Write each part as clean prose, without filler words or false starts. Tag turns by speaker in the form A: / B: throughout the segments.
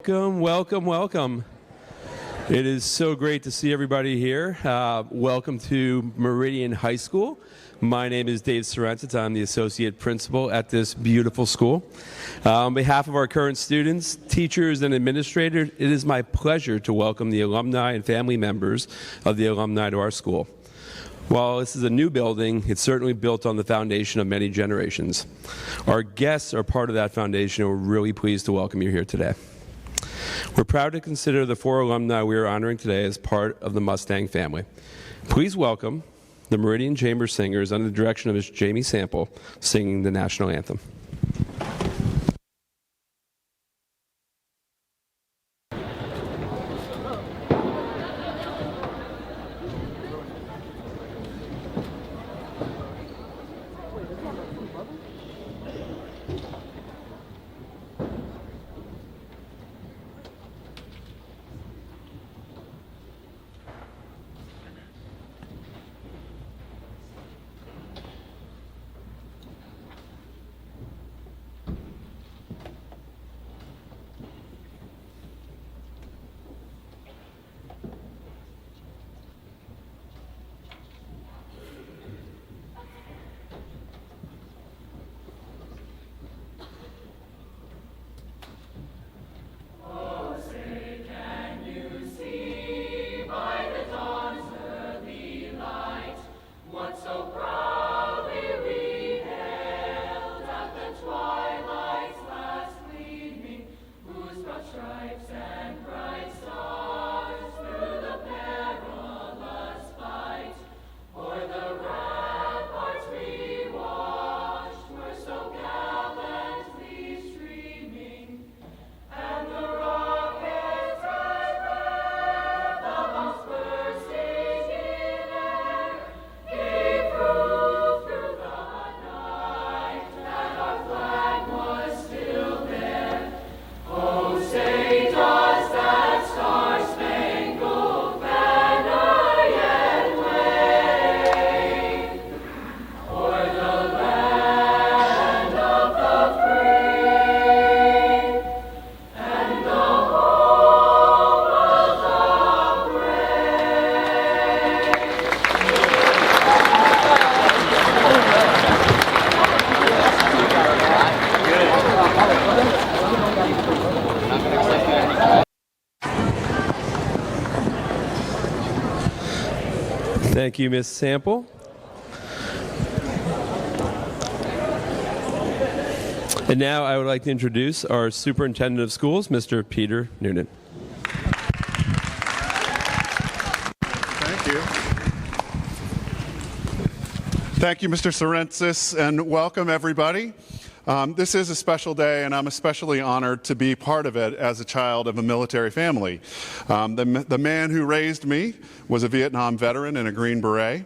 A: Welcome, welcome, welcome. It is so great to see everybody here. Welcome to Meridian High School. My name is Dave Sorrentz. I'm the associate principal at this beautiful school. On behalf of our current students, teachers, and administrators, it is my pleasure to welcome the alumni and family members of the alumni to our school. While this is a new building, it's certainly built on the foundation of many generations. Our guests are part of that foundation, and we're really pleased to welcome you here today. We're proud to consider the 4 alumni we are honoring today as part of the Mustang family. Please welcome the Meridian Chamber Singers under the direction of Ms. Jamie Sample singing the national anthem. Thank you, Ms. Sample. And now I would like to introduce our Superintendent of Schools, Mr. Peter Noonan.
B: Thank you. Thank you, Mr. Sorrentz, and welcome everybody. This is a special day, and I'm especially honored to be part of it as a child of a military family. The man who raised me was a Vietnam veteran and a Green Beret.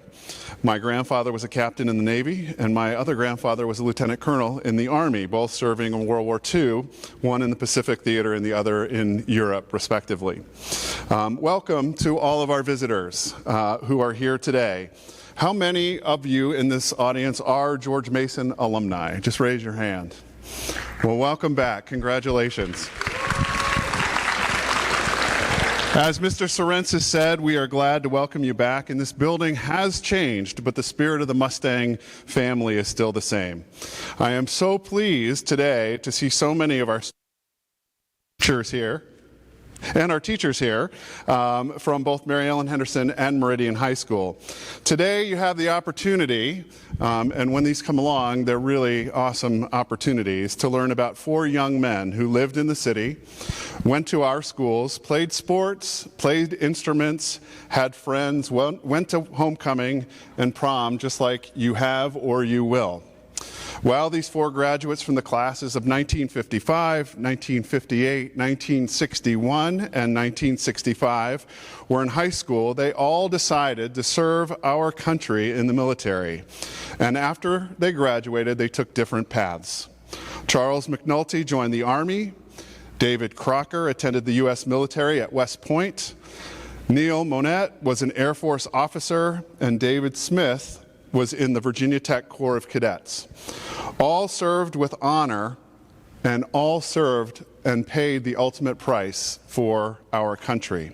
B: My grandfather was a captain in the Navy, and my other grandfather was a lieutenant colonel in the Army, both serving in World War II, one in the Pacific Theater and the other in Europe, respectively. Welcome to all of our visitors who are here today. How many of you in this audience are George Mason alumni? Just raise your hand. Well, welcome back. Congratulations. As Mr. Sorrentz has said, we are glad to welcome you back, and this building has changed, but the spirit of the Mustang family is still the same. I am so pleased today to see so many of our teachers here, and our teachers here from both Mary Ellen Henderson and Meridian High School. Today you have the opportunity, and when these come along, they're really awesome opportunities to learn about 4 young men who lived in the city, went to our schools, played sports, played instruments, had friends, went to homecoming and prom just like you have or you will. While these 4 graduates from the classes of 1955, 1958, 1961, and 1965 were in high school, they all decided to serve our country in the military. And after they graduated, they took different paths. Charles McNulty joined the Army. David Crocker attended the U.S. military at West Point. Neil Monette was an Air Force officer, and David Smith was in the Virginia Tech Corps of Cadets. All served with honor and all served and paid the ultimate price for our country.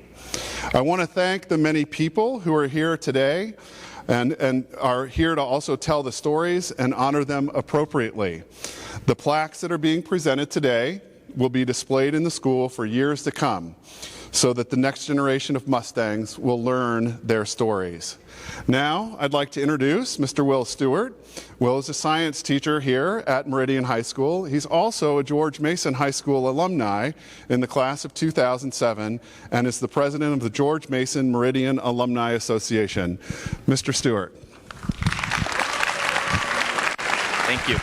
B: I want to thank the many people who are here today and are here to also tell the stories and honor them appropriately. The plaques that are being presented today will be displayed in the school for years to come, so that the next generation of Mustangs will learn their stories. Now, I'd like to introduce Mr. Will Stewart. Will is a science teacher here at Meridian High School. He's also a George Mason High School alumni in the class of 2007 and is the president of the George Mason Meridian Alumni Association. Mr. Stewart.
C: Thank you.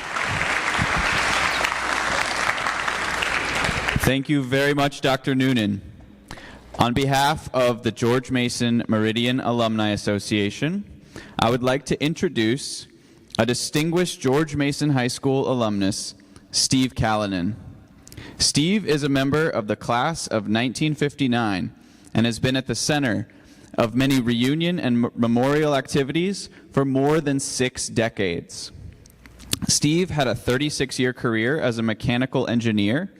C: Thank you very much, Dr. Noonan. On behalf of the George Mason Meridian Alumni Association, I would like to introduce a distinguished George Mason High School alumnus, Steve Callanan. Steve is a member of the class of 1959 and has been at the center of many reunion and memorial activities for more than 6 decades. Steve had a 36-year career as a mechanical engineer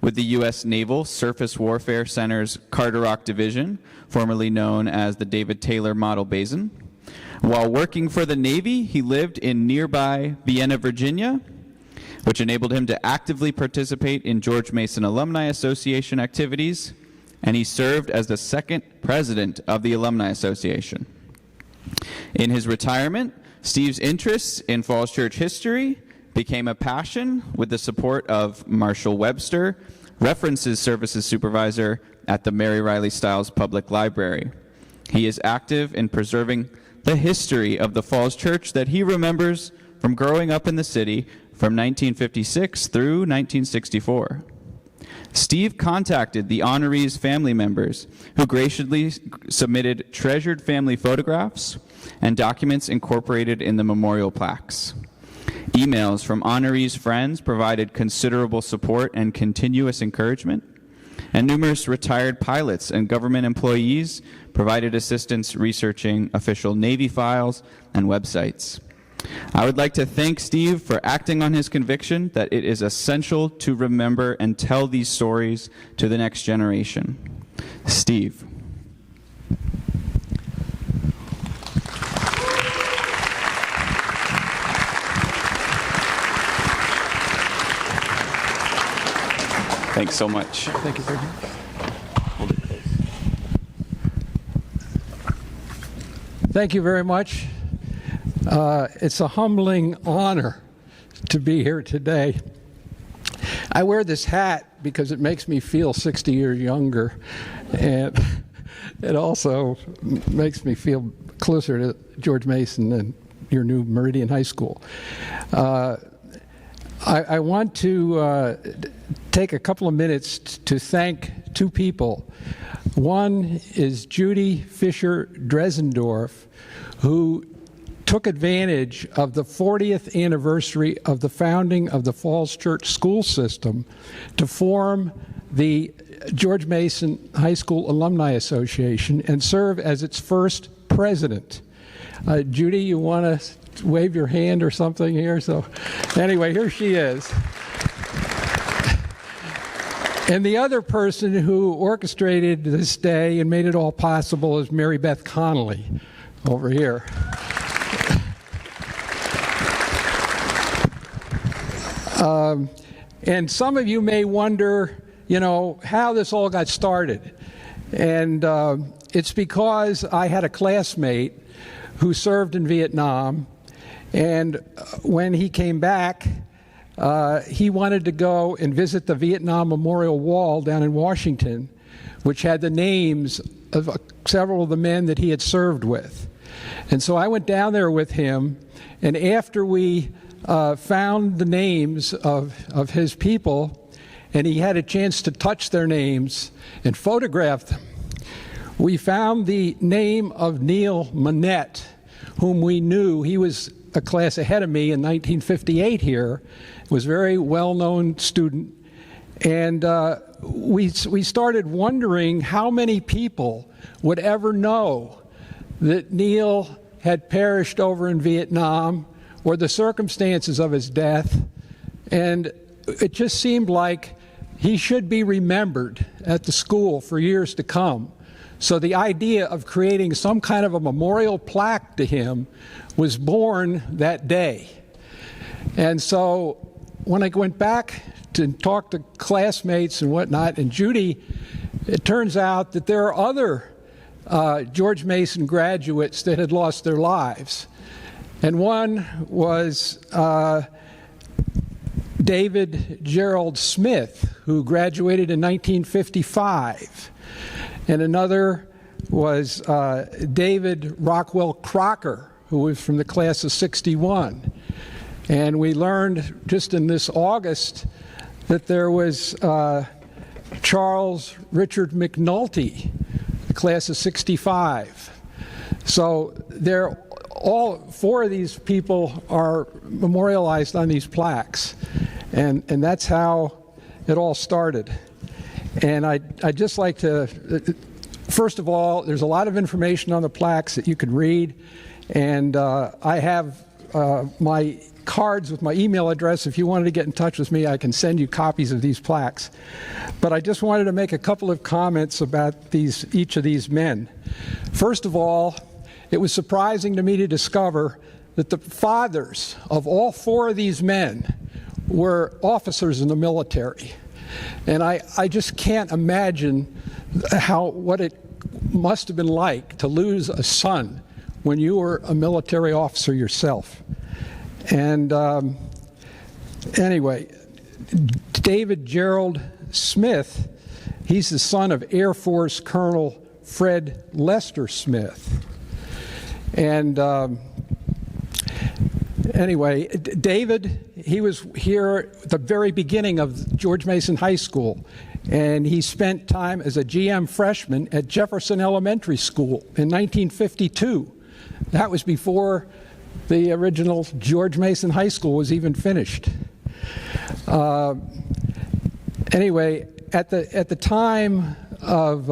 C: with the U.S. Naval Surface Warfare Center's Carderock Division, formerly known as the David Taylor Model Basin. While working for the Navy, he lived in nearby Vienna, Virginia, which enabled him to actively participate in George Mason Alumni Association activities, and he served as the second president of the Alumni Association. In his retirement, Steve's interests in Falls Church history became a passion with the support of Marshall Webster, References Services Supervisor at the Mary Riley Stiles Public Library. He is active in preserving the history of the Falls Church that he remembers from growing up in the city from 1956 through 1964. Steve contacted the honorees' family members, who graciously submitted treasured family photographs and documents incorporated in the memorial plaques. Emails from honorees' friends provided considerable support and continuous encouragement, and numerous retired pilots and government employees provided assistance researching official Navy files and websites. I would like to thank Steve for acting on his conviction that it is essential to remember and tell these stories to the next generation. Steve. Thanks so much.
D: Thank you very much. Thank you very much. It's a humbling honor to be here today. I wear this hat because it makes me feel 60 years younger, and it also makes me feel closer to George Mason and your new Meridian High School. I want to take a couple of minutes to thank 2 people. One is Judy Fisher Dresendorf, who took advantage of the 40th anniversary of the founding of the Falls Church school system to form the George Mason High School Alumni Association and serve as its first president. Judy, you want to wave your hand or something here? So anyway, here she is. And the other person who orchestrated this day and made it all possible is Mary Beth Connolly over here. And some of you may wonder, how this all got started. And it's because I had a classmate who served in Vietnam, and when he came back, he wanted to go and visit the Vietnam Memorial Wall down in Washington, which had the names of several of the men that he had served with. And so I went down there with him, and after we found the names of his people, and he had a chance to touch their names and photograph them, we found the name of Neil Manette, whom we knew. He was a class ahead of me in 1958 here, was a very well-known student, and we started wondering how many people would ever know that Neil had perished over in Vietnam or the circumstances of his death. And it just seemed like he should be remembered at the school for years to come. So the idea of creating some kind of a memorial plaque to him was born that day. And so when I went back to talk to classmates and whatnot, and Judy, it turns out that there are other George Mason graduates that had lost their lives. And one was David Gerald Smith, who graduated in 1955. And another was David Rockwell Crocker, who was from the class of 61. And we learned just in this August that there was Charles Richard McNulty, the class of 65. So all four of these people are memorialized on these plaques. And that's how it all started. And I'd just like to, first of all, there's a lot of information on the plaques that you could read. And I have my cards with my email address. If you wanted to get in touch with me, I can send you copies of these plaques. But I just wanted to make a couple of comments about each of these men. First of all, it was surprising to me to discover that the fathers of all four of these men were officers in the military. And I just can't imagine what it must have been like to lose a son when you were a military officer yourself. And anyway, David Gerald Smith, he's the son of Air Force Colonel Fred Lester Smith. And anyway, David, he was here at the very beginning of George Mason High School, and he spent time as a GM freshman at Jefferson Elementary School in 1952. That was before the original George Mason High School was even finished. Anyway, at the time of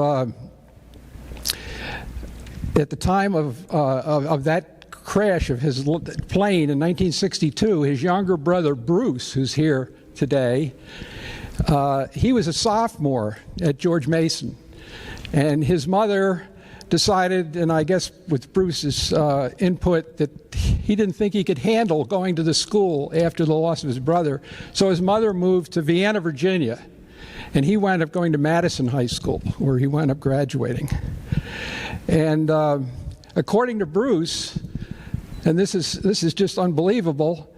D: that crash of his plane in 1962, his younger brother Bruce, who's here today, he was a sophomore at George Mason, and his mother decided, and I guess with Bruce's input, that he didn't think he could handle going to the school after the loss of his brother. So his mother moved to Vienna, Virginia, and he wound up going to Madison High School, where he wound up graduating. And according to Bruce, and this is just unbelievable,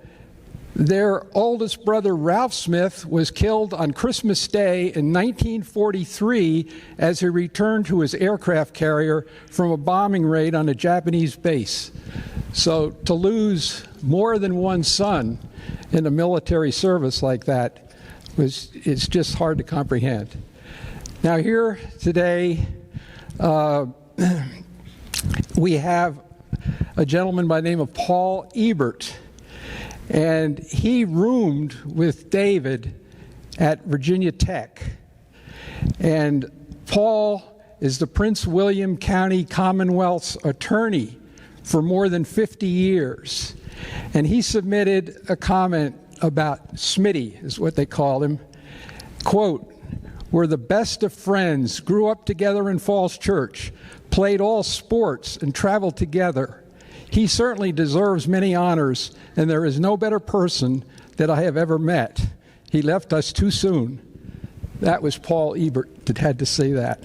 D: their oldest brother, Ralph Smith, was killed on Christmas Day in 1943 as he returned to his aircraft carrier from a bombing raid on a Japanese base. So to lose more than one son in a military service like that it's just hard to comprehend. Now here today, we have a gentleman by the name of Paul Ebert. And he roomed with David at Virginia Tech. And Paul is the Prince William County Commonwealth's attorney for more than 50 years. And he submitted a comment about Smitty, is what they called him. Quote, "We're the best of friends, grew up together in Falls Church, played all sports, and traveled together. He certainly deserves many honors, and there is no better person that I have ever met. He left us too soon." That was Paul Ebert that had to say that.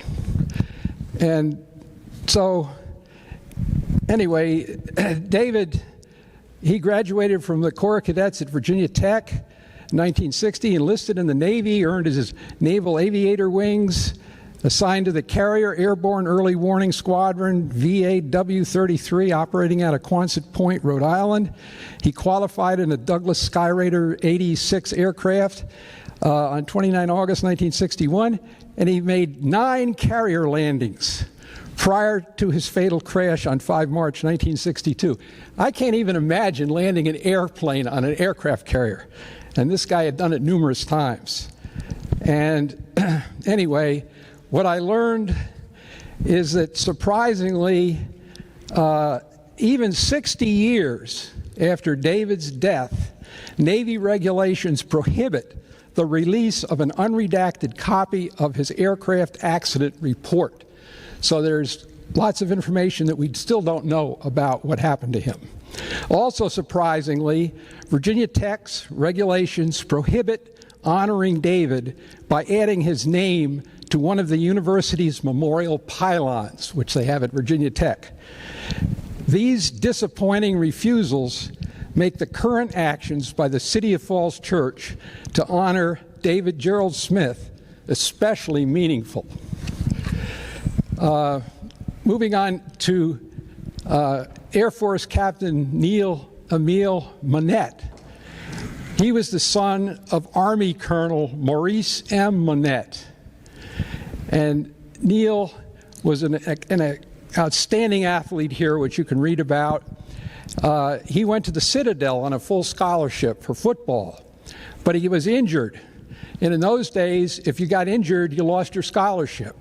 D: And so, anyway, David, he graduated from the Corps of Cadets at Virginia Tech in 1960, enlisted in the Navy, earned his Naval Aviator Wings, assigned to the Carrier Airborne Early Warning Squadron, VAW-33, operating out of Quonset Point, Rhode Island. He qualified in a Douglas Skyraider 86 aircraft on 29 August 1961, and he made 9 carrier landings prior to his fatal crash on 5 March 1962. I can't even imagine landing an airplane on an aircraft carrier, and this guy had done it numerous times. And anyway, what I learned is that surprisingly, even 60 years after David's death, Navy regulations prohibit the release of an unredacted copy of his aircraft accident report. So there's lots of information that we still don't know about what happened to him. Also surprisingly, Virginia Tech's regulations prohibit honoring David by adding his name to one of the university's memorial pylons, which they have at Virginia Tech. These disappointing refusals make the current actions by the City of Falls Church to honor David Gerald Smith especially meaningful. Moving on to Air Force Captain Neil Emile Monette. He was the son of Army Colonel Maurice M. Monette. And Neil was an outstanding athlete here, which you can read about. He went to the Citadel on a full scholarship for football, but he was injured. And in those days, if you got injured, you lost your scholarship.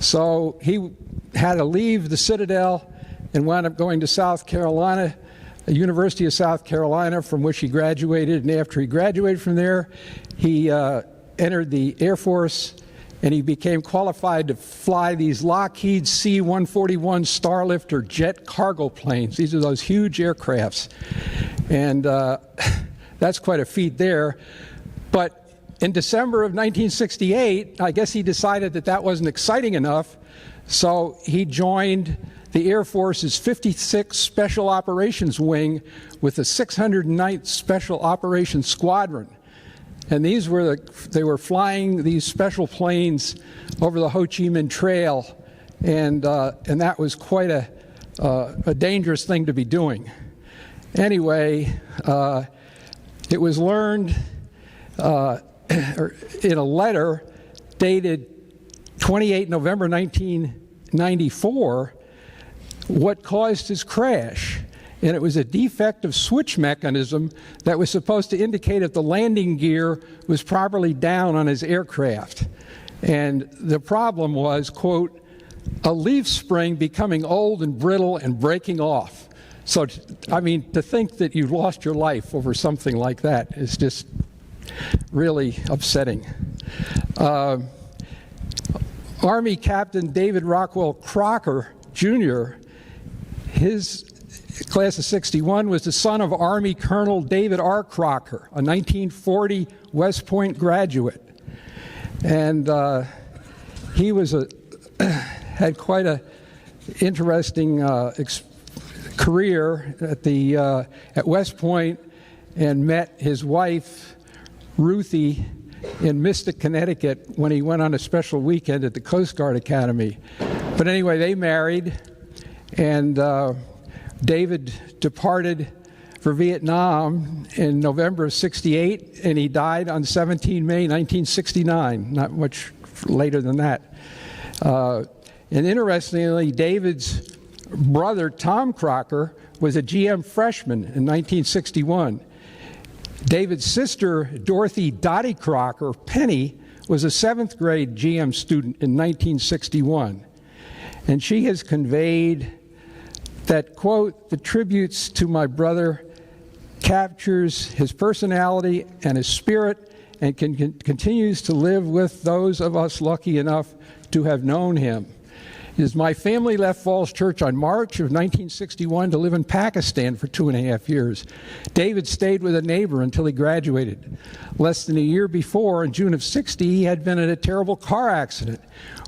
D: So he had to leave the Citadel and wound up going to South Carolina, the University of South Carolina, from which he graduated. And after he graduated from there, he entered the Air Force, and he became qualified to fly these Lockheed C-141 Starlifter jet cargo planes. These are those huge aircrafts. And that's quite a feat there. But in December of 1968, I guess he decided that that wasn't exciting enough, so he joined the Air Force's 56th Special Operations Wing with the 609th Special Operations Squadron. And these were they were flying these special planes over the Ho Chi Minh Trail, and that was quite a dangerous thing to be doing. Anyway, it was learned in a letter dated 28 November 1994 what caused his crash. And it was a defective switch mechanism that was supposed to indicate if the landing gear was properly down on his aircraft. And the problem was, quote, a leaf spring becoming old and brittle and breaking off. So, I mean, to think that you lost your life over something like that is just really upsetting. Army Captain David Rockwell Crocker, Jr., his class of 61 was the son of Army Colonel David R. Crocker, a 1940 West Point graduate. And he was had quite an interesting career at West Point, and met his wife, Ruthie, in Mystic, Connecticut, when he went on a special weekend at the Coast Guard Academy. But anyway, they married, and David departed for Vietnam in November of '68, and he died on 17 May 1969, not much later than that. And interestingly, David's brother, Tom Crocker, was a GM freshman in 1961. David's sister, Dorothy Dottie Crocker, Penny, was a 7th grade GM student in 1961. And she has conveyed that, quote, the tributes to my brother captures his personality and his spirit and continues to live with those of us lucky enough to have known him. As my family left Falls Church on March of 1961 to live in Pakistan for 2.5 years. David stayed with a neighbor until he graduated. Less than a year before, in June of '60, he had been in a terrible car accident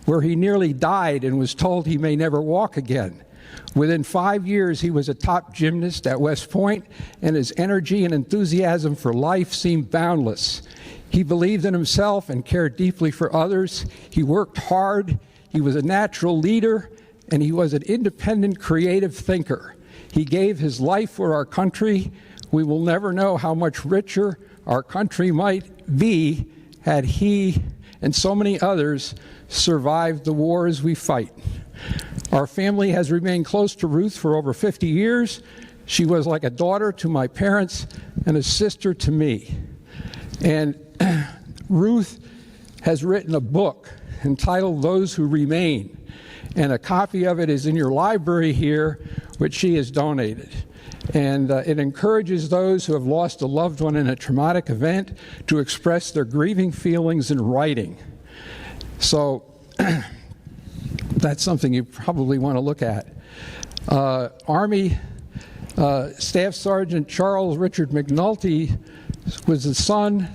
D: where he nearly died and was told he may never walk again. Within 5 years, he was a top gymnast at West Point, and his energy and enthusiasm for life seemed boundless. He believed in himself and cared deeply for others. He worked hard. He was a natural leader, and he was an independent, creative thinker. He gave his life for our country. We will never know how much richer our country might be had he and so many others survived the wars we fight. Our family has remained close to Ruth for over 50 years. She was like a daughter to my parents and a sister to me. And Ruth has written a book entitled Those Who Remain, and a copy of it is in your library here, which she has donated. And it encourages those who have lost a loved one in a traumatic event to express their grieving feelings in writing. So that's something you probably want to look at. Army Staff Sergeant Charles Richard McNulty was the son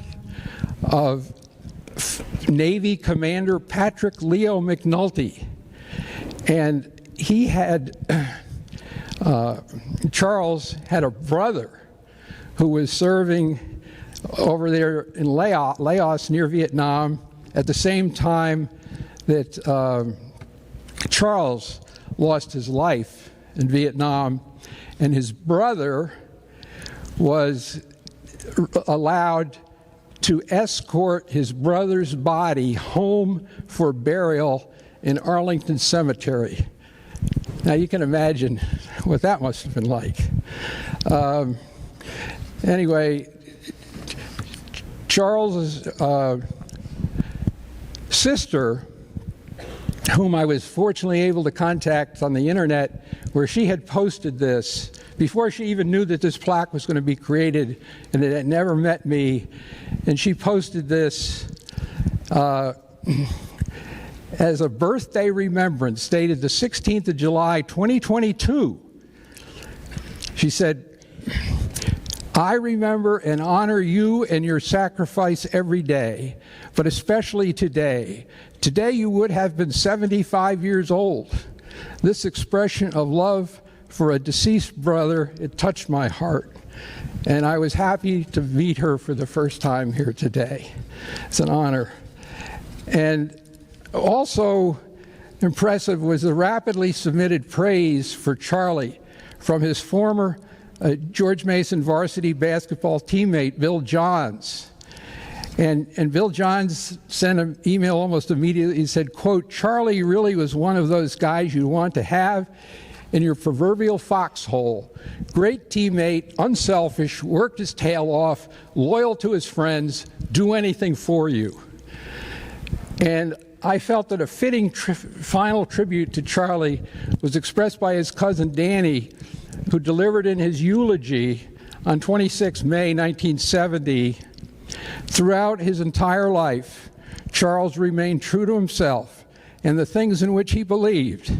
D: of Navy Commander Patrick Leo McNulty. And he had, Charles had a brother who was serving over there in Laos near Vietnam at the same time that Charles lost his life in Vietnam, and his brother was allowed to escort his brother's body home for burial in Arlington Cemetery. Now you can imagine what that must have been like. Anyway, Charles's sister, whom I was fortunately able to contact on the internet, where she had posted this before she even knew that this plaque was going to be created, and it had never met me. And she posted this as a birthday remembrance, dated the 16th of July, 2022. She said, "I remember and honor you and your sacrifice every day, but especially today. Today you would have been 75 years old. This expression of love for a deceased brother, it touched my heart. And I was happy to meet her for the first time here today. It's an honor." And also impressive was the rapidly submitted praise for Charlie from his former George Mason varsity basketball teammate, Bill Johns. And Bill Johns sent an email almost immediately. He said, quote, "Charlie really was one of those guys you want to have in your proverbial foxhole. Great teammate, unselfish, worked his tail off, loyal to his friends, do anything for you." And I felt that a fitting final tribute to Charlie was expressed by his cousin Danny, who delivered in his eulogy on 26 May 1970, "Throughout his entire life, Charles remained true to himself and the things in which he believed.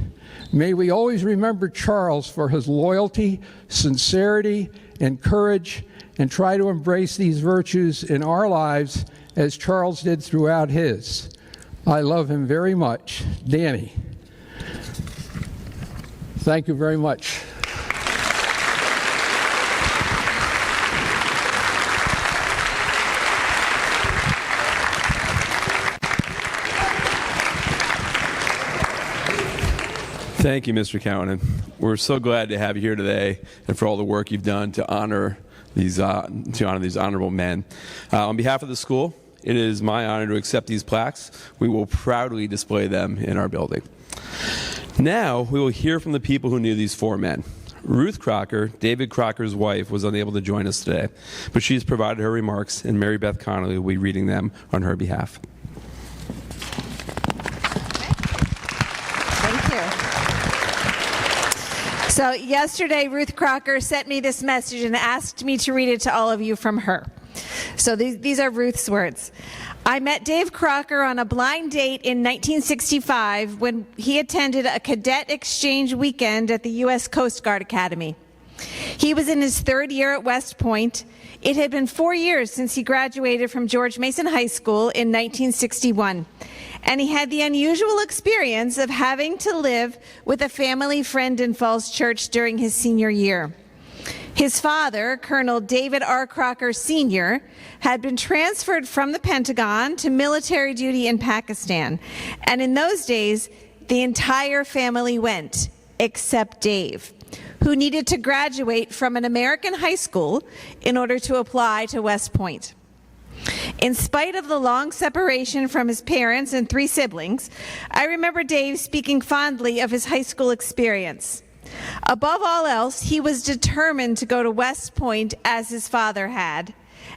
D: May we always remember Charles for his loyalty, sincerity, and courage, and try to embrace these virtues in our lives as Charles did throughout his. I love him very much. Danny." Thank you very much.
A: Thank you, Mr. Cowan. We're so glad to have you here today and for all the work you've done to honor these honorable men. On behalf of the school, it is my honor to accept these plaques. We will proudly display them in our building. Now, we will hear from the people who knew these four men. Ruth Crocker, David Crocker's wife, was unable to join us today, but she's provided her remarks, and Mary Beth Connolly will be reading them on her behalf.
E: So yesterday, Ruth Crocker sent me this message and asked me to read it to all of you from her. So these are Ruth's words. "I met Dave Crocker on a blind date in 1965 when he attended a cadet exchange weekend at the U.S. Coast Guard Academy. He was in his third year at West Point. It had been 4 years since he graduated from George Mason High School in 1961. And he had the unusual experience of having to live with a family friend in Falls Church during his senior year. His father, Colonel David R. Crocker Sr., had been transferred from the Pentagon to military duty in Pakistan. And in those days, the entire family went, except Dave, who needed to graduate from an American high school in order to apply to West Point. In spite of the long separation from his parents and 3 siblings, I remember Dave speaking fondly of his high school experience. Above all else, he was determined to go to West Point as his father had,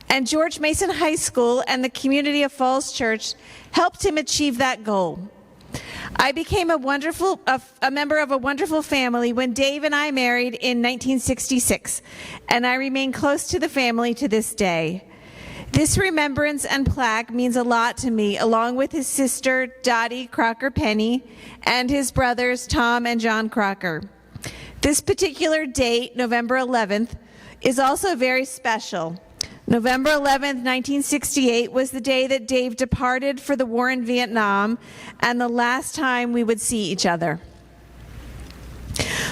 E: and George Mason High School and the community of Falls Church helped him achieve that goal. I became a member of a wonderful family when Dave and I married in 1966, and I remain close to the family to this day. This remembrance and plaque means a lot to me, along with his sister, Dottie Crocker Penny, and his brothers, Tom and John Crocker. This particular date, November 11th, is also very special. November 11th, 1968 was the day that Dave departed for the war in Vietnam and the last time we would see each other.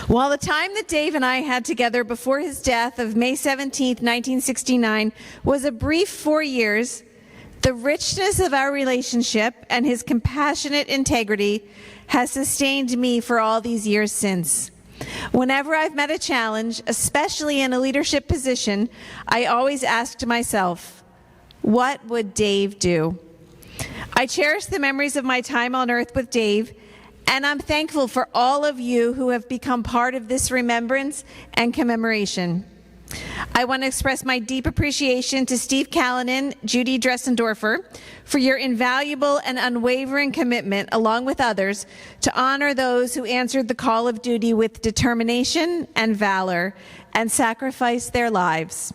E: While the time that Dave and I had together before his death of May 17, 1969, was a brief 4 years, the richness of our relationship and his compassionate integrity has sustained me for all these years since. Whenever I've met a challenge, especially in a leadership position, I always asked myself, what would Dave do? I cherish the memories of my time on earth with Dave, and I'm thankful for all of you who have become part of this remembrance and commemoration. I want to express my deep appreciation to Steve Callanan, Judy Dressendorfer, for your invaluable and unwavering commitment, along with others, to honor those who answered the call of duty with determination and valor and sacrificed their lives.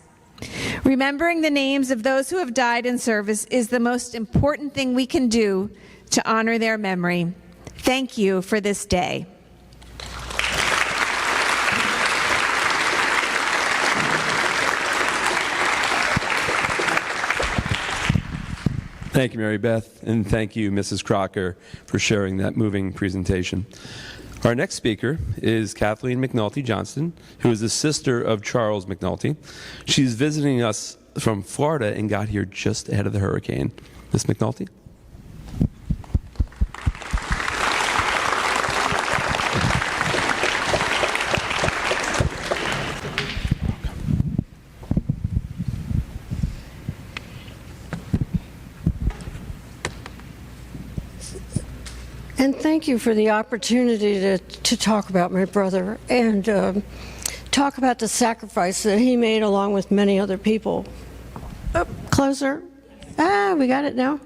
E: Remembering the names of those who have died in service is the most important thing we can do to honor their memory. Thank you for this day.
A: Thank you, Mary Beth, and thank you, Mrs. Crocker, for sharing that moving presentation. Our next speaker is Kathleen McNulty Johnston, who is the sister of Charles McNulty. She's visiting us from Florida and got here just ahead of the hurricane. Ms. McNulty?
F: And thank you for the opportunity to talk about my brother and talk about the sacrifice that he made along with many other people. Oh, closer. We got it now.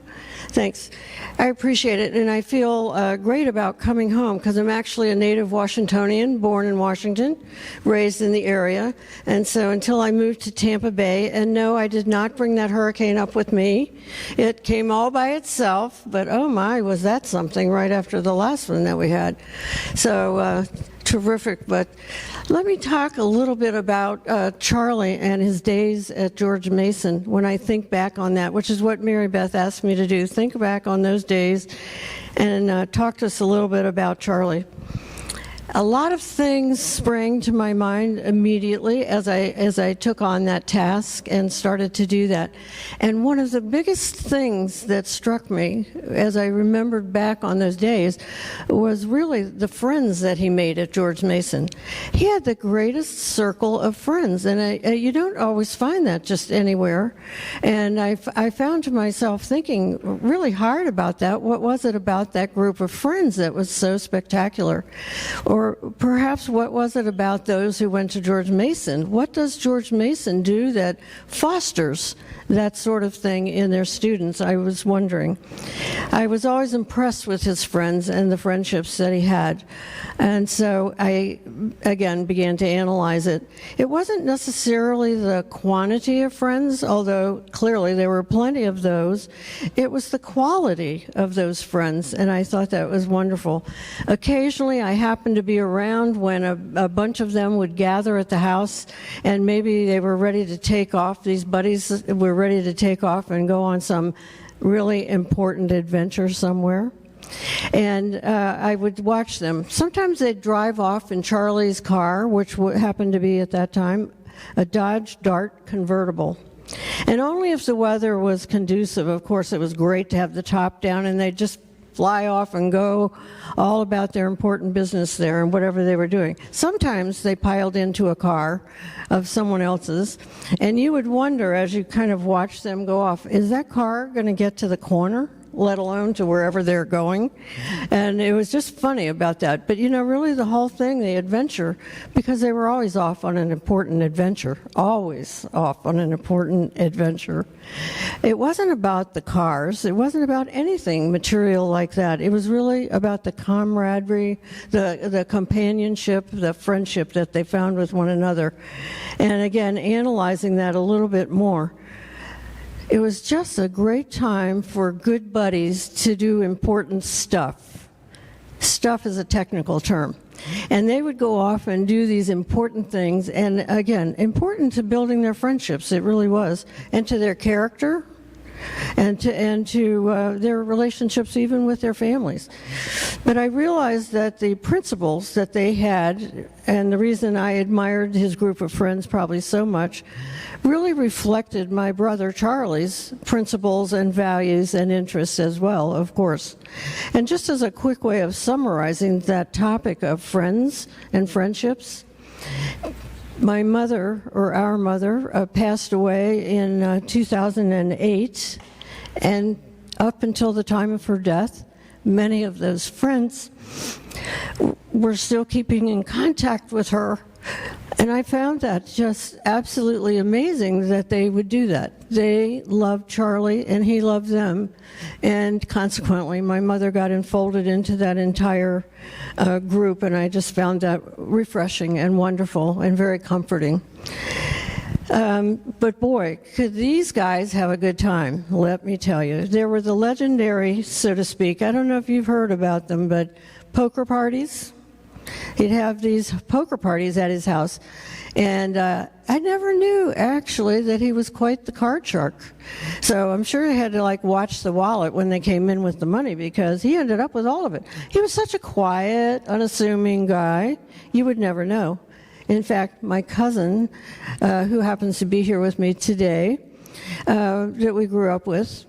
F: Thanks. I appreciate it, and I feel great about coming home because I'm actually a native Washingtonian, born in Washington, raised in the area, and so until I moved to Tampa Bay, and no, I did not bring that hurricane up with me. It came all by itself, but oh my, was that something right after the last one that we had. So terrific, but let me talk a little bit about Charlie and his days at George Mason when I think back on that, which is what Mary Beth asked me to do. Think back on those days and talk to us a little bit about Charlie. A lot of things sprang to my mind immediately as I took on that task and started to do that. And one of the biggest things that struck me as I remembered back on those days was really the friends that he made at George Mason. He had the greatest circle of friends, and you don't always find that just anywhere. And I found myself thinking really hard about that. What was it about that group of friends that was so spectacular? Or perhaps what was it about those who went to George Mason? What does George Mason do that fosters that sort of thing in their students? I was wondering. I was always impressed with his friends and the friendships that he had. And so I, again, began to analyze it. It wasn't necessarily the quantity of friends, although clearly there were plenty of those. It was the quality of those friends, and I thought that was wonderful. Occasionally, I happened to be around when a bunch of them would gather at the house, and maybe they were ready to take off. These buddies were ready to take off and go on some really important adventure somewhere. And I would watch them. Sometimes they'd drive off in Charlie's car, which happened to be at that time a Dodge Dart convertible. And only if the weather was conducive. Of course, it was great to have the top down, and they'd just fly off and go all about their important business there and whatever they were doing. Sometimes they piled into a car of someone else's, and you would wonder as you kind of watch them go off, is that car going to get to the corner? let alone to wherever they're going. And it was just funny about that. But, really the whole thing, the adventure, because they were always off on an important adventure, always off on an important adventure. It wasn't about the cars. It wasn't about anything material like that. It was really about the camaraderie, the companionship, the friendship that they found with one another. And again, analyzing that a little bit more, it was just a great time for good buddies to do important stuff. Stuff is a technical term. And they would go off and do these important things, and again, important to building their friendships, it really was, and to their character, and to their relationships even with their families. But I realized that the principles that they had, and the reason I admired his group of friends probably so much, really reflected my brother Charlie's principles and values and interests as well, of course. And just as a quick way of summarizing that topic of friends and friendships, my mother, or our mother, passed away in 2008, and up until the time of her death, many of those friends were still keeping in contact with her. And I found that just absolutely amazing that they would do that. They loved Charlie, and he loved them. And consequently, my mother got enfolded into that entire group, and I just found that refreshing and wonderful and very comforting. But boy, could these guys have a good time, let me tell you. There were the legendary, so to speak, I don't know if you've heard about them, but poker parties. He'd have these poker parties at his house, and I never knew, actually, that he was quite the card shark. So I'm sure I had to, watch the wallet when they came in with the money, because he ended up with all of it. He was such a quiet, unassuming guy, you would never know. In fact, my cousin, who happens to be here with me today, that we grew up with,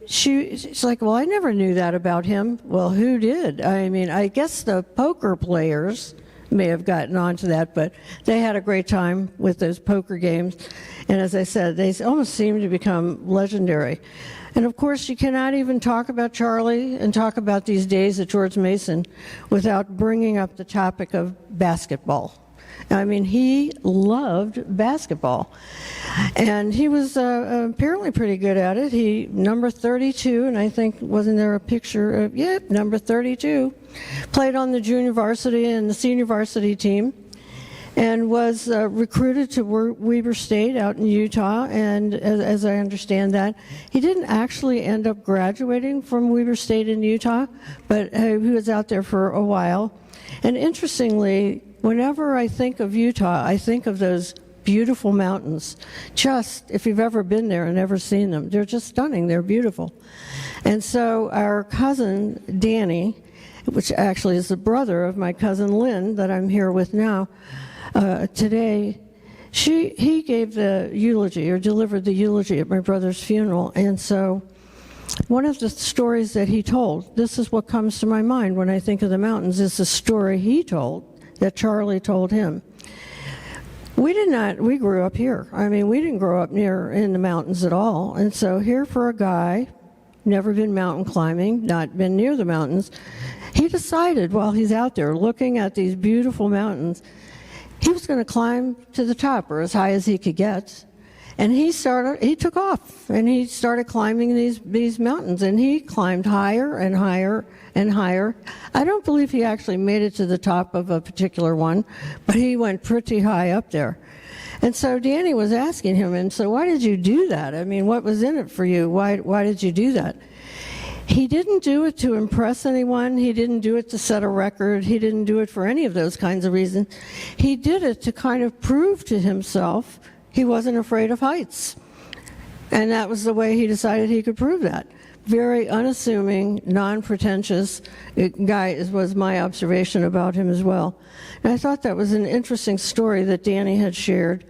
F: she's like, well, I never knew that about him. Well, who did? I mean, I guess the poker players may have gotten onto that, but they had a great time with those poker games. And as I said, they almost seem to become legendary. And of course, you cannot even talk about Charlie and talk about these days at George Mason without bringing up the topic of basketball. I mean, he loved basketball, and he was apparently pretty good at it. He, number 32, and I think, wasn't there a picture of, number 32, played on the junior varsity and the senior varsity team, and was recruited to Weber State out in Utah, and as I understand that, he didn't actually end up graduating from Weber State in Utah, but he was out there for a while. And interestingly, whenever I think of Utah, I think of those beautiful mountains. Just, if you've ever been there and ever seen them, they're just stunning. They're beautiful. And so our cousin, Danny, which actually is the brother of my cousin Lynn that I'm here with now today, he gave the eulogy, or delivered the eulogy at my brother's funeral. And so one of the stories that he told, this is what comes to my mind when I think of the mountains, is the story he told that Charlie told him. We grew up here. I mean, we didn't grow up near in the mountains at all. And so here for a guy, never been mountain climbing, not been near the mountains, he decided while he's out there looking at these beautiful mountains, he was going to climb to the top, or as high as he could get. And he took off, and he started climbing these mountains, and he climbed higher and higher and higher. I don't believe he actually made it to the top of a particular one, but he went pretty high up there. And so Danny was asking him, and so why did you do that? I mean, what was in it for you? Why did you do that? He didn't do it to impress anyone. He didn't do it to set a record. He didn't do it for any of those kinds of reasons. He did it to kind of prove to himself he wasn't afraid of heights. And that was the way he decided he could prove that. Very unassuming, non-pretentious guy was my observation about him as well. And I thought that was an interesting story that Danny had shared,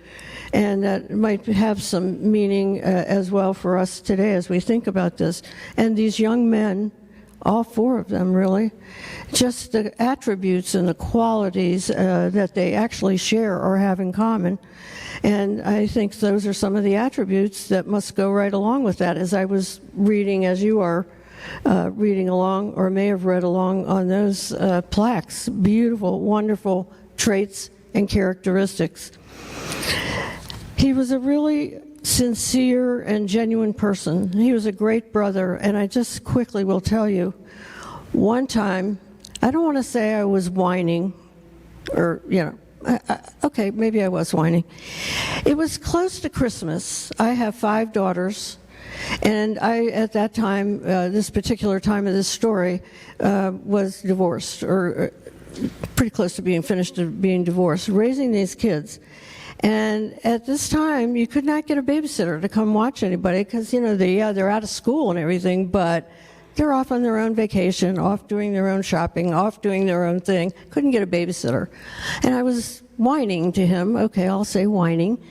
F: and that might have some meaning as well for us today as we think about this. And these young men all four of them really. Just the attributes and the qualities that they actually share or have in common. And I think those are some of the attributes that must go right along with that. As I was reading, as you are reading along, or may have read along on those plaques, beautiful, wonderful traits and characteristics. He was a really sincere and genuine person. He was a great brother, and I just quickly will tell you, one time, I don't want to say I was whining, or, okay, maybe I was whining. It was close to Christmas. I have 5 daughters, and I, at that time, this particular time of this story, was divorced, or pretty close to being finished being divorced, raising these kids. And at this time, you could not get a babysitter to come watch anybody because, they're out of school and everything, but they're off on their own vacation, off doing their own shopping, off doing their own thing. Couldn't get a babysitter. And I was whining to him, okay, I'll say whining,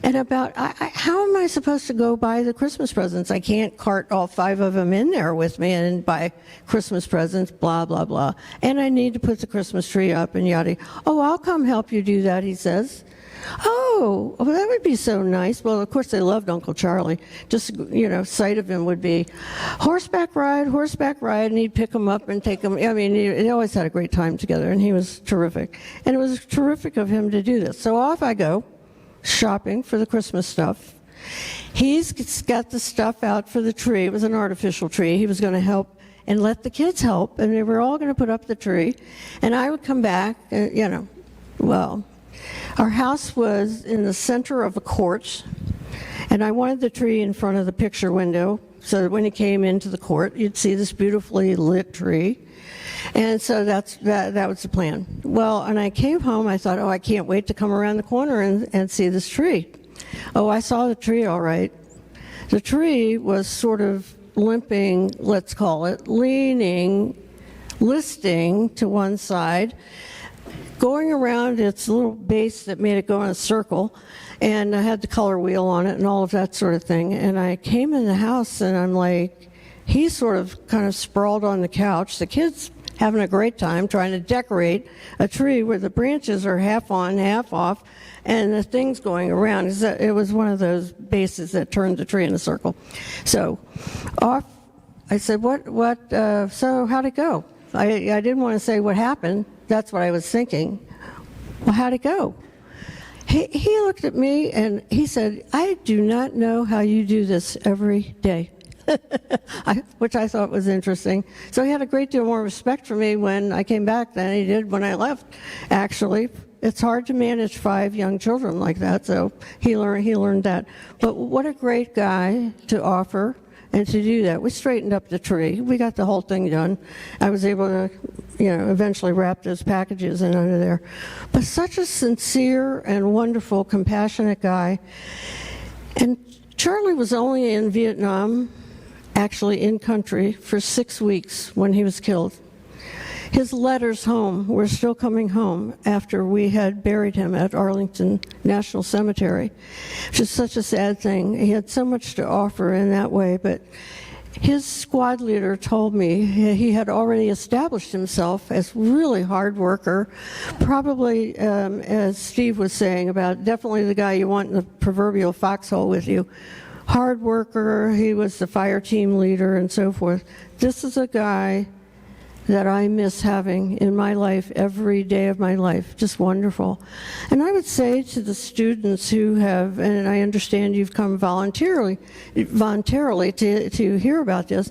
F: and about how am I supposed to go buy the Christmas presents? I can't cart all 5 of them in there with me and buy Christmas presents, blah, blah, blah. And I need to put the Christmas tree up and yada. Oh, I'll come help you do that, he says. Oh, well, that would be so nice. Well, of course, they loved Uncle Charlie. Just, sight of him would be horseback ride, and he'd pick them up and take them. I mean, they always had a great time together, and he was terrific. And it was terrific of him to do this. So off I go, shopping for the Christmas stuff. He's got the stuff out for the tree. It was an artificial tree. He was going to help and let the kids help, and they were all going to put up the tree. And I would come back, our house was in the center of a court, and I wanted the tree in front of the picture window so that when you came into the court, you'd see this beautifully lit tree. And so that was the plan. Well, and I came home, I thought, I can't wait to come around the corner and see this tree. Oh, I saw the tree all right. The tree was sort of limping, let's call it, leaning, listing to one side, going around its little base that made it go in a circle, and I had the color wheel on it and all of that sort of thing. And I came in the house, and I'm like, he's sort of kind of sprawled on the couch. The kids having a great time trying to decorate a tree where the branches are half on, half off, and the thing's going around. It was one of those bases that turned the tree in a circle. So off, I said, so how'd it go? I didn't want to say what happened. That's what I was thinking. Well, how'd it go? He looked at me and he said, I do not know how you do this every day, which I thought was interesting. So he had a great deal more respect for me when I came back than he did when I left, actually. It's hard to manage 5 young children like that, so he learned that. But what a great guy to offer and to do that. We straightened up the tree. We got the whole thing done. I was able to, eventually wrap those packages in under there. But such a sincere and wonderful, compassionate guy. And Charlie was only in Vietnam, actually in country, for 6 weeks when he was killed. His letters home were still coming home after we had buried him at Arlington National Cemetery, which is such a sad thing. He had so much to offer in that way, but his squad leader told me he had already established himself as really hard worker, probably, as Steve was saying, about definitely the guy you want in the proverbial foxhole with you. Hard worker, he was the fire team leader and so forth. This is a guy that I miss having in my life every day of my life. Just wonderful. And I would say to the students who have, and I understand you've come voluntarily to hear about this,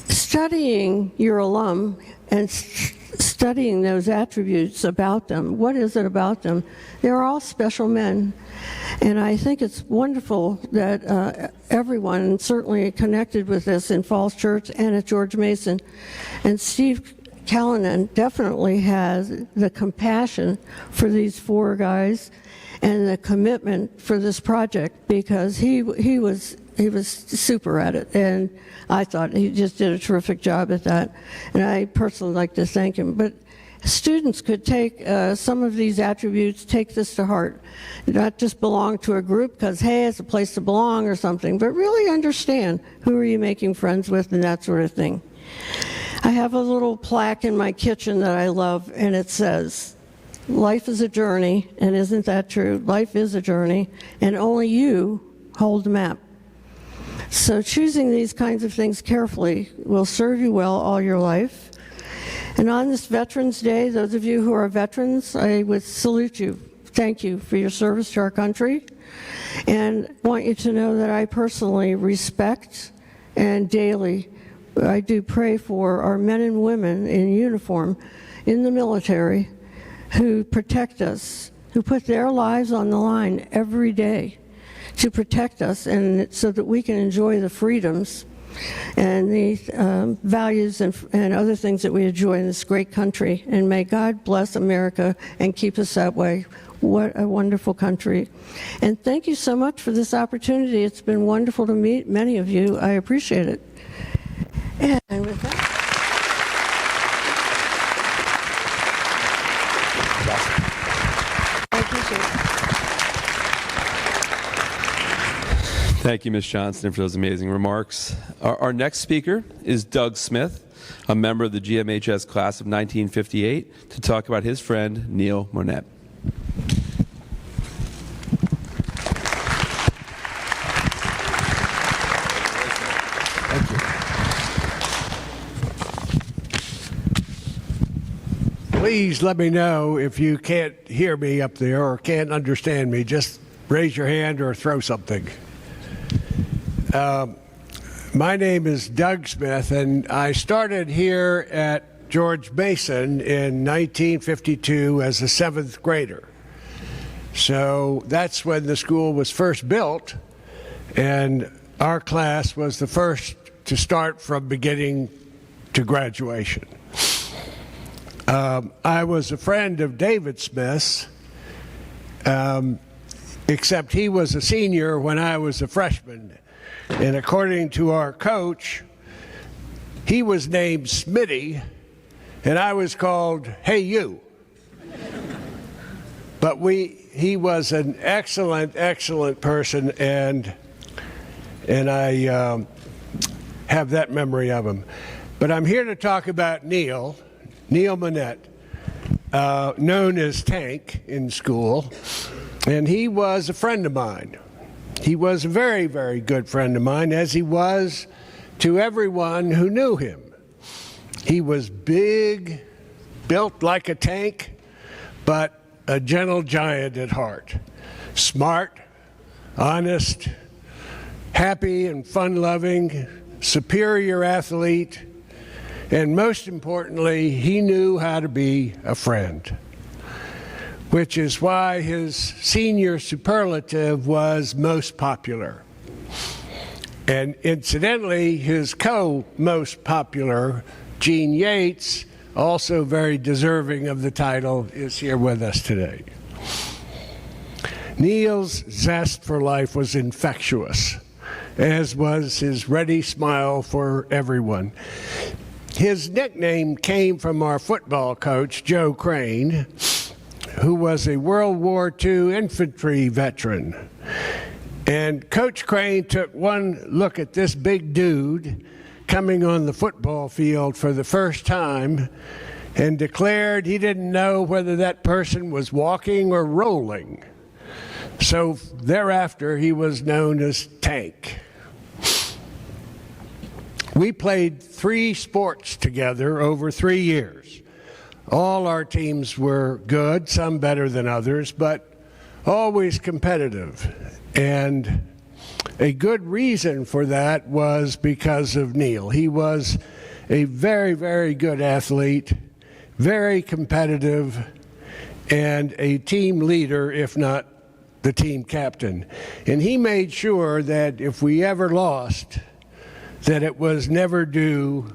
F: studying your alum and studying those attributes about them. What is it about them? They're all special men. And I think it's wonderful that everyone certainly connected with this in Falls Church and at George Mason. And Steve Callanan definitely has the compassion for these 4 guys and the commitment for this project, because he was super at it, and I thought he just did a terrific job at that, and I personally like to thank him. But students could take some of these attributes, take this to heart, not just belong to a group because, hey, it's a place to belong or something, but really understand who are you making friends with and that sort of thing. I have a little plaque in my kitchen that I love, and it says, "Life is a journey," and isn't that true? Life is a journey, and only you hold the map. So choosing these kinds of things carefully will serve you well all your life. And on this Veterans Day, those of you who are veterans, I would salute you. Thank you for your service to our country, and want you to know that I personally respect and daily I do pray for our men and women in uniform in the military who protect us, who put their lives on the line every day to protect us, and so that we can enjoy the freedoms and the values and other things that we enjoy in this great country. And may God bless America and keep us that way. What a wonderful country. And thank you so much for this opportunity. It's been wonderful to meet many of you. I appreciate it. And with that, I appreciate it.
A: Thank you, Ms. Johnston, for those amazing remarks. Our next speaker is Doug Smith, a member of the GMHS class of 1958, to talk about his friend, Neil Monette.
G: Please let me know if you can't hear me up there or can't understand me. Just raise your hand or throw something. My name is Doug Smith, and I started here at George Mason in 1952 as a 7th grader. So that's when the school was first built, and our class was the first to start from beginning to graduation. I was a friend of David Smith's, except he was a senior when I was a freshman. And according to our coach, he was named Smitty, and I was called Hey You. But he was an excellent, excellent person, and I have that memory of him. But I'm here to talk about Neil Monette, known as Tank in school, and he was a friend of mine. He was a very, very good friend of mine, as he was to everyone who knew him. He was big, built like a tank, but a gentle giant at heart. Smart, honest, happy and fun-loving, superior athlete, and most importantly, he knew how to be a friend, which is why his senior superlative was most popular. And incidentally, his co-most popular, Gene Yates, also very deserving of the title, is here with us today. Neil's zest for life was infectious, as was his ready smile for everyone. His nickname came from our football coach, Joe Crane, who was a World War II infantry veteran. And Coach Crane took one look at this big dude coming on the football field for the first time and declared he didn't know whether that person was walking or rolling. So thereafter, he was known as Tank. We played 3 sports together over 3 years. All our teams were good, some better than others, but always competitive. And a good reason for that was because of Neil. He was a very, very good athlete, very competitive, and a team leader, if not the team captain. And he made sure that if we ever lost, that it was never due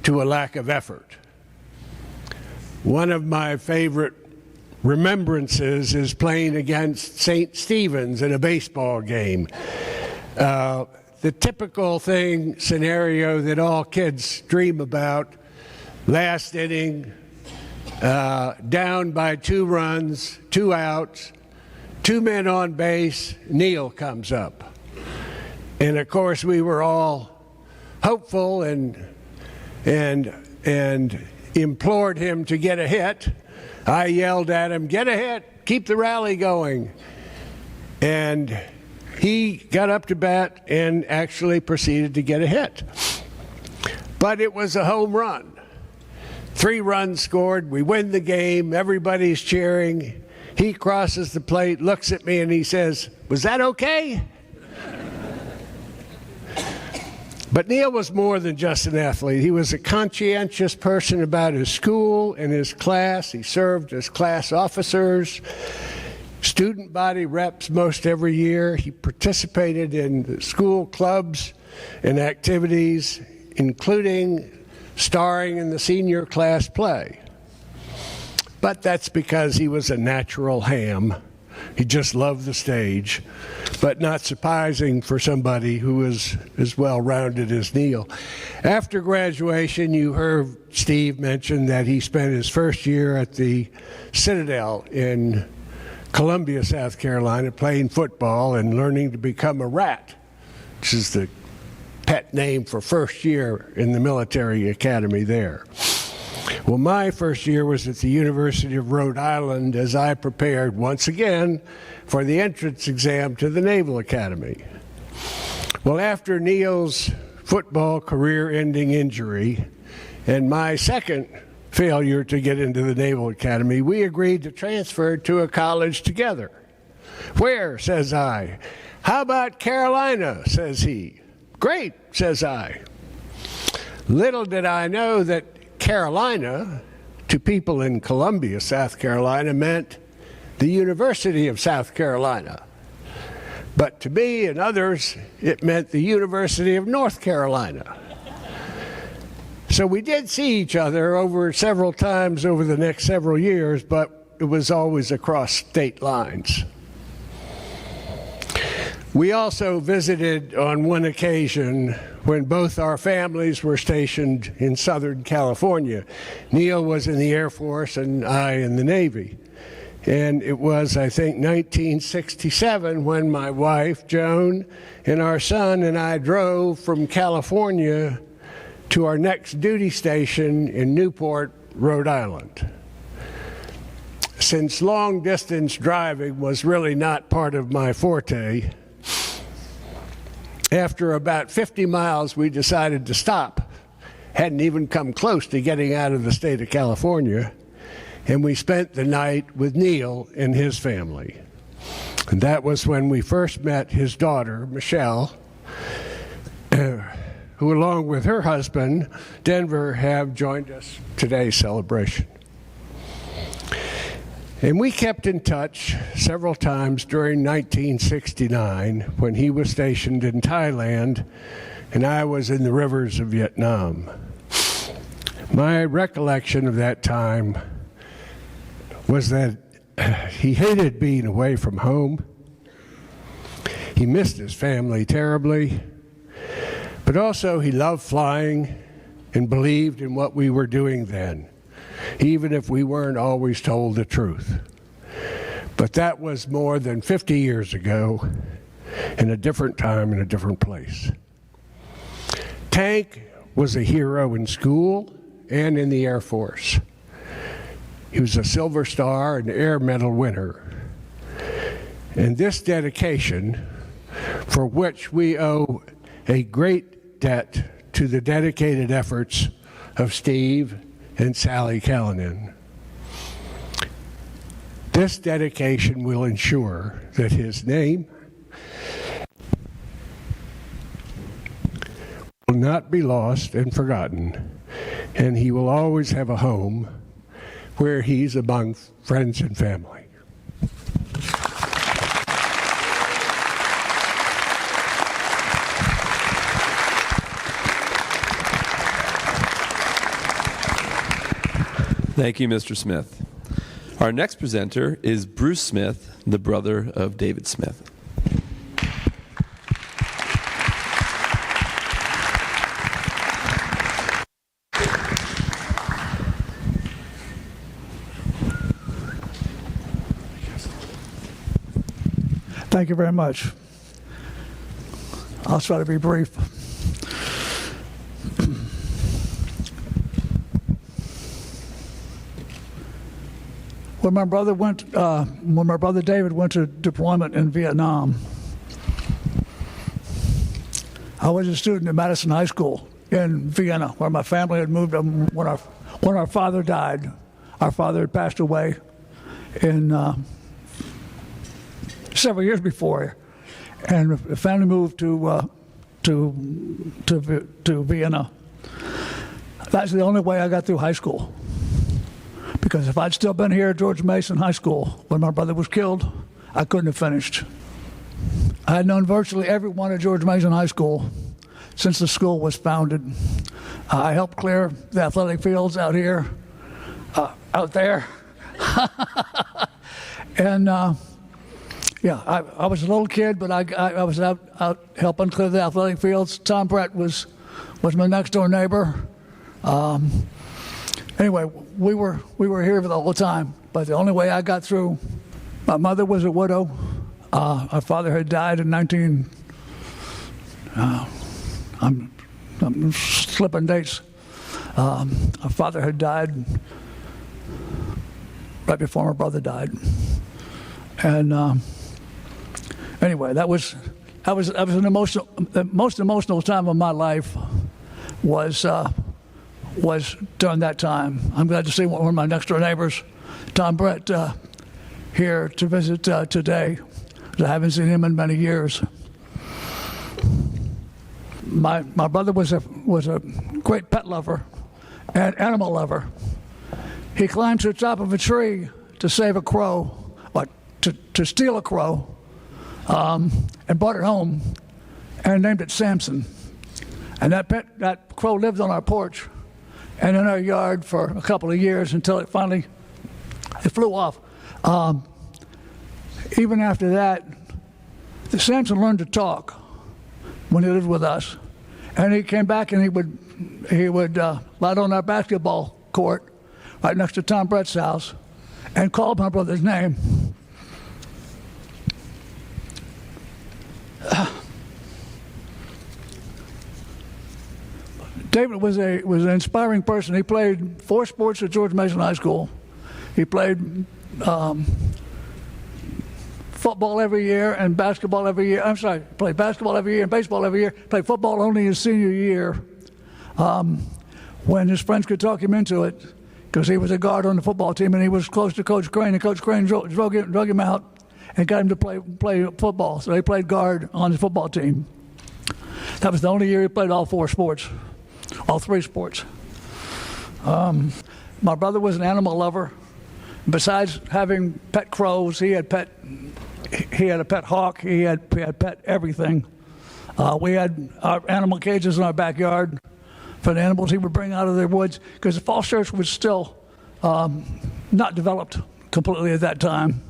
G: to a lack of effort. One of my favorite remembrances is playing against St. Stephen's in a baseball game. The typical scenario that all kids dream about, last inning, down by 2 runs, 2 outs, 2 men on base, Neil comes up. And of course we were all hopeful and and implored him to get a hit. I yelled at him, "Get a hit, keep the rally going." And he got up to bat and actually proceeded to get a hit. But it was a home run. 3 runs scored, we win the game, everybody's cheering. He crosses the plate, looks at me, and he says, "Was that okay?" But Neil was more than just an athlete. He was a conscientious person about his school and his class. He served as class officers, student body reps most every year. He participated in the school clubs and activities, including starring in the senior class play. But that's because he was a natural ham. He just loved the stage, but not surprising for somebody who is as well-rounded as Neil. After graduation, you heard Steve mention that he spent his first year at the Citadel in Columbia, South Carolina, playing football and learning to become a rat, which is the pet name for first year in the military academy there. Well, my first year was at the University of Rhode Island as I prepared once again for the entrance exam to the Naval Academy. Well, after Neil's football career-ending injury and my second failure to get into the Naval Academy, we agreed to transfer to a college together. "Where?" says I. "How about Carolina?" says he. "Great," says I. Little did I know that Carolina, to people in Columbia, South Carolina, meant the University of South Carolina. But to me and others, it meant the University of North Carolina. So we did see each other over several times over the next several years, but it was always across state lines. We also visited on one occasion when both our families were stationed in Southern California. Neil was in the Air Force and I in the Navy. And it was, I think, 1967 when my wife, Joan, and our son and I drove from California to our next duty station in Newport, Rhode Island. Since long-distance driving was really not part of my forte, after about 50 miles, we decided to stop. Hadn't even come close to getting out of the state of California. And we spent the night with Neil and his family. And that was when we first met his daughter, Michelle, who along with her husband, Denver, have joined us today's celebration. And we kept in touch several times during 1969 when he was stationed in Thailand and I was in the rivers of Vietnam. My recollection of that time was that he hated being away from home. He missed his family terribly, but also he loved flying and believed in what we were doing then, even if we weren't always told the truth. But that was more than 50 years ago, in a different time, in a different place. Tank was a hero in school and in the Air Force. He was a Silver Star and Air Medal winner. And this dedication, for which we owe a great debt to the dedicated efforts of Steve and Sally Callanan. This dedication will ensure that his name will not be lost and forgotten, and he will always have a home where he's among friends and family.
A: Thank you, Mr. Smith. Our next presenter is Bruce Smith, the brother of David Smith.
H: Thank you very much. I'll try to be brief. when my brother David went to deployment in Vietnam, I was a student at Madison High School in Vienna, where my family had moved up when our father died. Our father had passed away in several years before, and the family moved to Vienna. That's the only way I got through high school. Because if I'd still been here at George Mason High School when my brother was killed, I couldn't have finished. I had known virtually everyone at George Mason High School since the school was founded. I helped clear the athletic fields out here, out there. And yeah, I was a little kid, but I was out helping clear the athletic fields. Tom Brett was my next door neighbor. Anyway, we were here the whole time, but the only way I got through, my mother was a widow. Our father had died in I'm slipping dates. Our father had died right before my brother died, and anyway, that was an emotional. The most emotional time of my life was during that time. I'm glad to see one of my next door neighbors, Tom Brett, here to visit today. I haven't seen him in many years. My brother was a great pet lover and animal lover. He climbed to the top of a tree to save a crow, or to steal a crow, and brought it home and named it Samson. And that crow lived on our porch and in our yard for a couple of years until it finally flew off. Even after that, Samson learned to talk when he lived with us, and he came back and he would lie on our basketball court right next to Tom Brett's house and called my brother's name. David was an inspiring person. He played 4 sports at George Mason High School. He played football every year and basketball every year. I'm sorry, played basketball every year and baseball every year. Played football only his senior year, when his friends could talk him into it, because he was a guard on the football team and he was close to Coach Crane, and Coach Crane drug him out and got him to play football. So he played guard on his football team. That was the only year he played all 4 sports. All 3 sports. My brother was an animal lover. Besides having pet crows, he had a pet hawk. He had pet everything. We had our animal cages in our backyard for the animals he would bring out of their woods, because the Falls Church was still not developed completely at that time.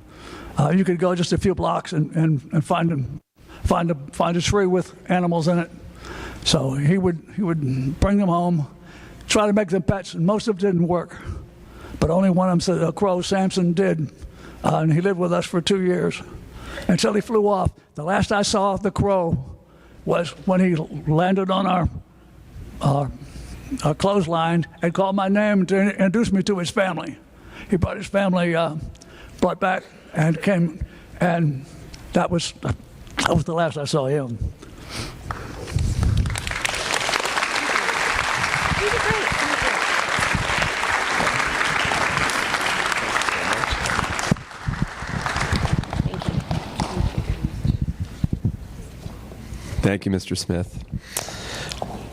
H: You could go just a few blocks and find a tree with animals in it. So he would bring them home, try to make them pets, and most of them didn't work. But only one of them, a crow, Samson, did. And he lived with us for 2 years until he flew off. The last I saw of the crow was when he landed on our clothesline and called my name to introduce me to his family. He brought his family, brought back and came, and that was the last I saw him.
A: Thank you, Mr. Smith.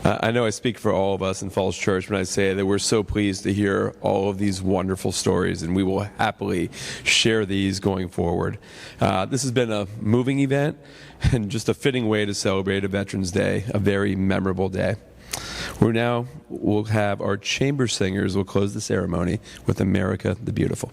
A: I know I speak for all of us in Falls Church when I say that we're so pleased to hear all of these wonderful stories, and we will happily share these going forward. This has been a moving event and just a fitting way to celebrate a Veterans Day, a very memorable day. We'll have our chamber singers will close the ceremony with America the Beautiful.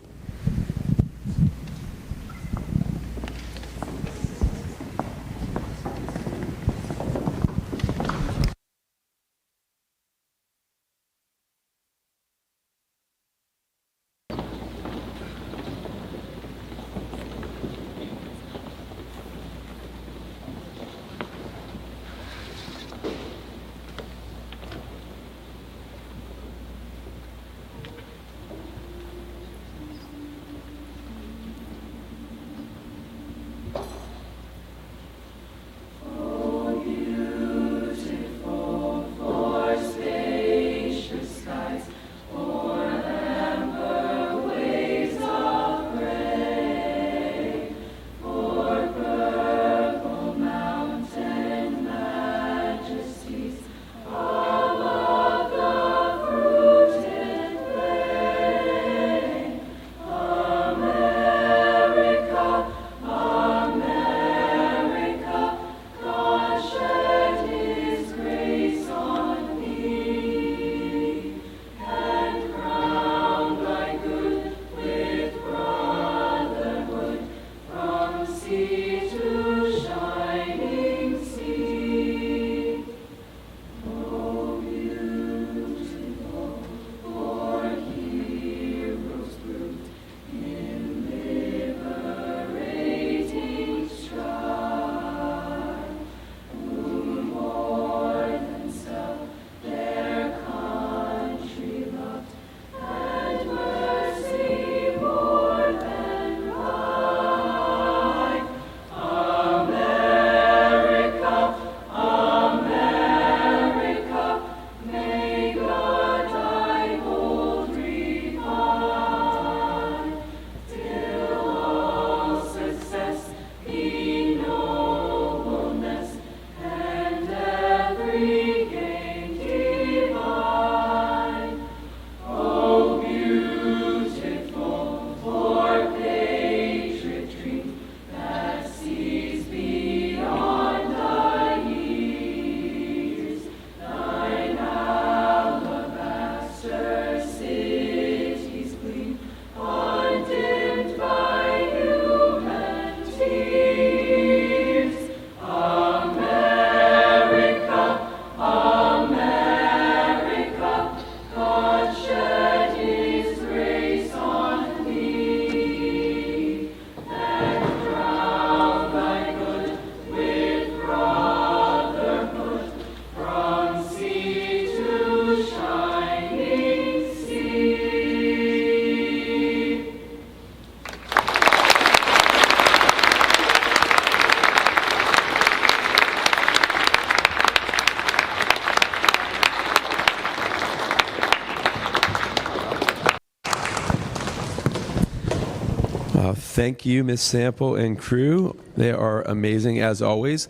A: Thank you, Ms. Sample and crew. They are amazing as always.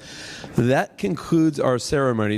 A: That concludes our ceremony.